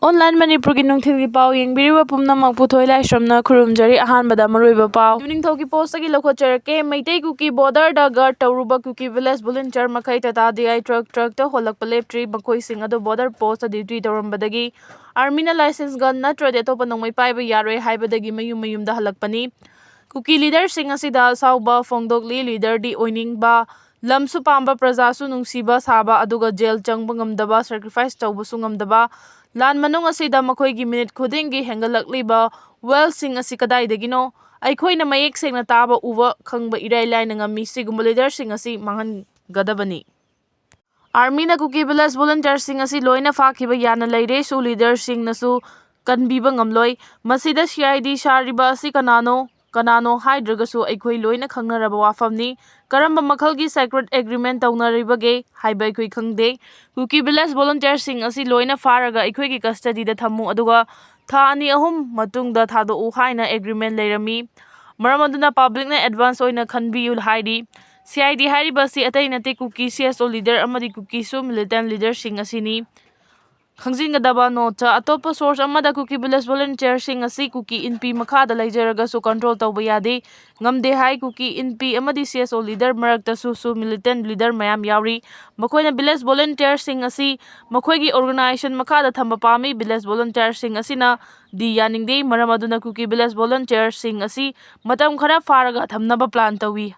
Online Manipuri nungthilgi pau yengbiriba pumnamak puthoi laisramna khurumjari ahanbada maruiba pau Uningthoki postagi lokhocherke Meitei Kuki border da guard tauruba Kuki village volunteer makai tata DI truck ta holakpa leptri makhoi sing adu border post duty taurambadagi army na license gun natrade atopa nongmai paiba yaroi haibadagi mayum da halakpani Kuki leader sing asida sauba fongdokli leader di oiningba lamsu pamba prajasu nungsiba saba aduga jail changba ngamdaba sacrifice taubusu ngamdaba Lan manung asida makhoi gi minute khudingi hengalakliba well sing asi kadaidagino aikhoi na mayek seng na taba uwa khangba irai lai na ngami sigumba leader sing asi mangan gadabani Army na Kuki village volunteer sing asi loina fakhiba yana leire su leader sing nasu kanbiba ngamloi masida CID shariba asi kanano haidragasu aikhoi loina khangnaraba wafamni karamba makhalgi secret agreement taunaribage haiba aikhoi khangde Kuki village volunteer sing asi loina faraga aikhoi gi custody da thamu aduga tha ani ahum matungda thado u haina agreement leirami maramaduna public na advance oina khanbiul haidi CID hariba si atai nate Kuki CSO leader amadi Kuki su militant leader sing asini Khangjingadaba nota atopa source amada Kuki village volunteer sing asi Kuki NP makhada laijaraga su control tauba yade ngamde hai Kuki NP amadi CSO leader marakta su militant leader mayam yauri makoina village volunteer sing asi makoigi organization makhada thamba pami village volunteer sing asina di yaningde maramaduna Kuki village volunteer sing asi matam khara faraga thamnaba plan tawi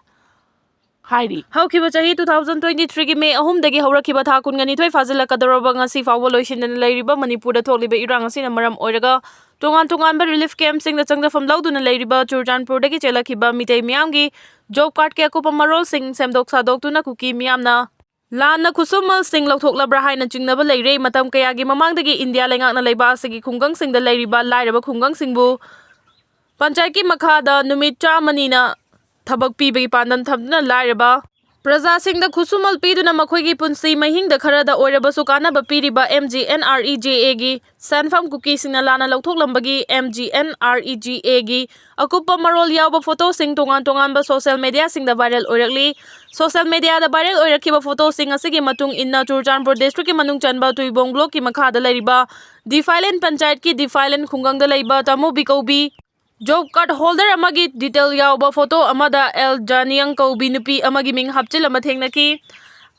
Hairi. Haukiba chahi 2023 ki May ahumdagi haurakhiba tha kunganithoi fazilakadoroba ngasi fawba loisindana leiriba Manipurda thokliba irang asina maram oiraga tongan relief camp sing da changdafam lauduna leiriba Churchandpurdagi chelakhiba Meitei miyamgi job card ke akupa marol sing semdok sadoktuna Kuki miyamna Lana kusumal sing lauthoklabra haina chingnaba leire matam kayagi mamangdagi India lengakna leiba asigi khungang sing da leiriba lairaba khungang singbu panchayki makhada numit chamanina Thabak pibagi pandan thamduna lairaba Praja singda khusumal piduna makhoigi punsi mahingda kharada oirabasu kanaba piriba MGNREGA gi sanfam Kuki singna lana lauthoklambagi MGNREGA gi akupa marol yawba photo sing tongan ba social media singda viral oirakli social media da viral oirakhiba photo sing asigi matung inna Churchandpur district ki manung chanba tuibong block ki makhada leiriba Defilen panchayat ki Defilen khungangda leiba tamu bikobi Job card holder amagi detail yawba photo amada El Janiyang kaubi nupi amagi ming hapchil ama thengnaki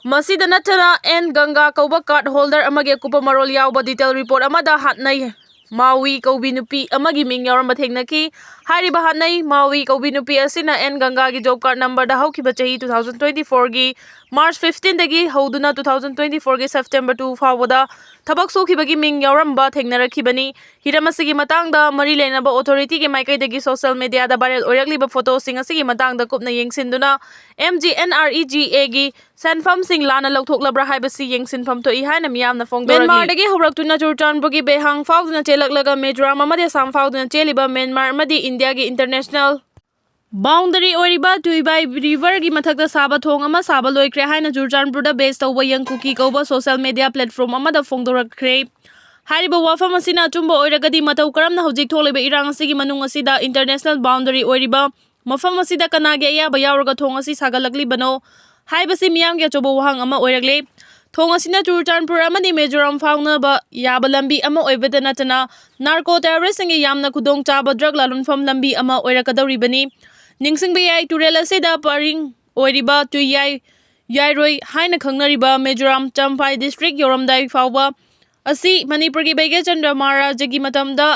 masida natana N kauba card holder amagi akupa marol yawba detail report amada hatnai Maui kaubi nupi amagi ming yawramba thengnaki hariba hatnai Maui kaubi nupi asina N gi job card number da haukiba chahi 2024 gi March 15 dagi hauduna 2024 gi September 2 fawada Thabak sokibagi ming yawramba thengnarakibani hiramasigi matangda mari lenaba authority ki maikaidagi social media da viral oirakliba photo sing asigi matangda kupna yengsinduna MGNREGA gi sanfam sing lana lauthoklabra haibasi yengsinfam thoi haina miyamna fongdoragi Myanmar dagi horaktuna Churchandpur gi behang fawduna chelaklaga Mizoram amadi Assam fawduna cheliba Myanmar amadi India gi international Boundary oriba tuibai river gi mathakta saba thong ama saba loikre haina Churchandpur da base tawba yang Kuki kauba social media platform amada fongdorakre hariba wafam asina chumba oiragadi matau karamna hojik tholiba irang asigi manung asida international boundary oriba mafam asida kanage ayaba yawraga thong asi sagalakli bano haibasi miyam ge chobo wahang ama oiragle thong asina Churchandpur amadi Mizoram fauna ba yaba lambi ama oibada natana narco terrorist ngi yamna khudong chaba drug lalunfam lambi ama oirakadoribani Ningsingba yai turel asida paring oiriba tu yairoi haina khangnariba Mizoram Champhai district yoramdai fawba asi Manipur gi Bege Chandra Maharaj gi matamda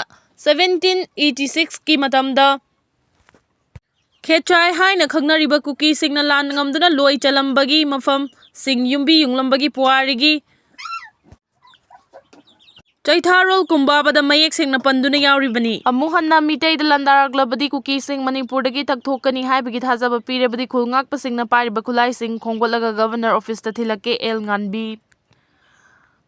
1786 ki matamda Khechai haina khangnariba Kuki singna lan ngamduna loi chalambagi mafam sing yumbi yunglambagi puarigi Chaitharol kumbabada mayek singna panduna yauribani amuhanna Meitei da landaraklabadi Kuki sing Manipur dagi takthokani haibagi thajaba pirebadi khulngakpa singna pariba khulai sing khongwalaga governor office ta thilake el nganbi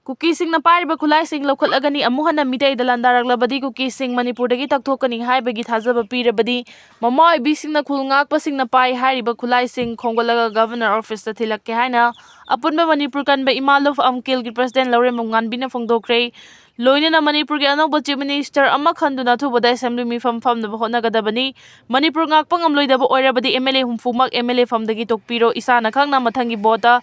Kuki singna pariba khulai sing lokhatlagani amuhanna Meitei da landaraklabadi Kuki sing Manipur dagi takthokani haibagi thajaba pirebadi mamoi bi singna khulngakpa singna pai hariba khulai sing khongwalaga governor office ta thilake haina apunba Manipur kanba Imalof Amkil gi president Laurem Nganbina fongdokre Loinana Manipur gi anauba chief minister ama khanduna thubada assembly mi fam da honagadabani Manipur ngakpang amloidaba oirabadi MLA humfumak MLA famdagi tokpiro isana khangna mathangi bota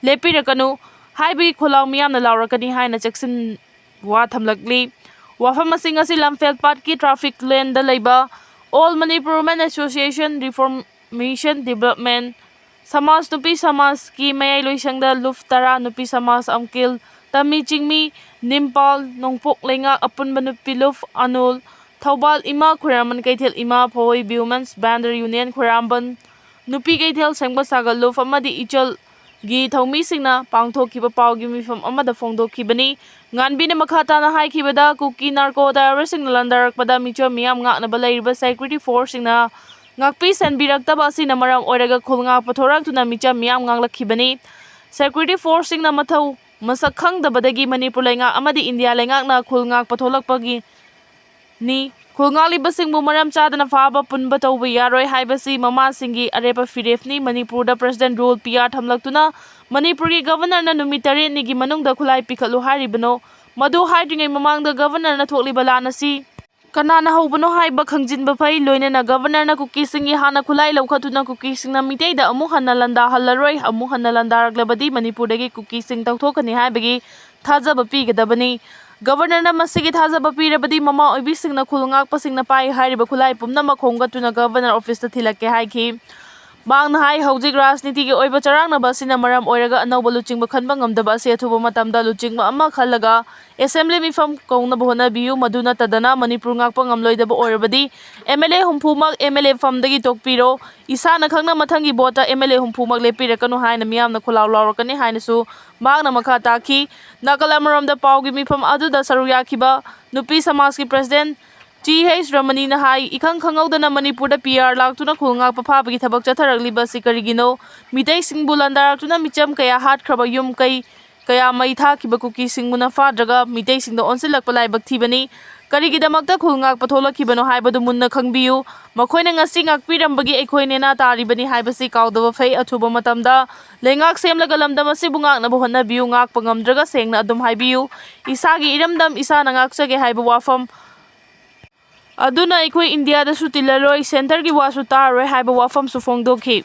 lepirakanu haibi kholaw miyamna lawrakani haina cheksin wa thamlakli Wafam asing asi Lamfelpatki traffic lane da leiba All Manipur Women Association Reformation Development Samas Nupi Samas ki Mayai Loisangda Luftara Nupi Samas Amkil Tami Chingmi Nimpal Nongpok Lenga Apun Banupi Luf Anul Taubal Ima Kuraman Kaitel Ima Poi Women's Bander Union Kuramban Nupi Kaitel Sangba Saga Luf Amadi Ichal Gi Thomi Singna Pangthokiba Paugi Mifam Amada Fongdo Kibani Nganbina Makata na Hai Kibada Kuki Narco Terrorising Landarakpada Micho Miam Ngak na Balaiba Security Force na Ngakpi San Biraktaba Sinamaram Oraga Kulnga Patorak to Namicha Miam Ngakibani Security Forcing na Matau Masakang the Badagi Manipulenga Amadi India Lengak na Kulngak Patolak Pagi Ni Kulngali Basing Bumaram Chad na Faba Punbato Yaroy Haibasi Mama Singi Arepa Firefni Manipur the President Rule PR Hamlaktuna Manipuri Governor na Numitari Nigi Manung da Kulai Pikalu Haribano Madu hiding a Mamang the Governor na Totally Balanasi Kanana Hobano Haiba Kangjin Bafai Loina na Governor na Kuki Singi Hana Kulai Lokatuna Kuki Sing na Meitei da Amuhana Landa Halaroy Amuhana Landa Glabadi Manipuregi Kuki Sing Tautokani Habagi Taza Bapi Gadabani Governor na Masigi Taza Bapi Rabadi Mama Obi Sing na Kulungak Pasing na Pai Hariba Kulai Pumna Makonga to na Governor Office to Tilake Haiki Mang Hai Hoji Grass Nitigi Oiba Charang na Basina Maram Oraga no Luching Bakanbangam the Basia to Matamda Luching Ama Kalaga Assembly Mifam Kona Bona Biu Maduna Tadana Manipurangak Pangam Loida Orabadi MLA Humpumak MLA from the Tokpiro Isana Kanga Matangi Bota MLA Humpumak Lepirakano Haina Miam the Kula Lorakani Hainasu Magna Makataki Nakalamaram the Pau give me from Adu the Saruyakiba Nupi Samaski President G.H. Ramani na hai ikang khangaw da na Manipur da PR lak tu na khulngak paphabagi thabak chatharagli ba si karigino Meitei singbu landarak tu na micham kaya hat khraba yum kai kaya mai tha ki ba kuki singbu na fadraga Meitei sing da onsilak palai bakthi bani karigidamak da khulngak patholak ki bano hai badu munna khangbiu makhoina ngasi ngak pirambagi ekhoine na tari bani hai basi kawdaba fei athuba matamda lengak semlaga lamdam asi bungak na bohonna biu ngak pangamdraga sengna adum hai biu isagi iramdam isa na ngak chage hai ba wafam Aduna Ikoi India da Sutilaroi Center ki wasu taroi haiba wafam su fongdoki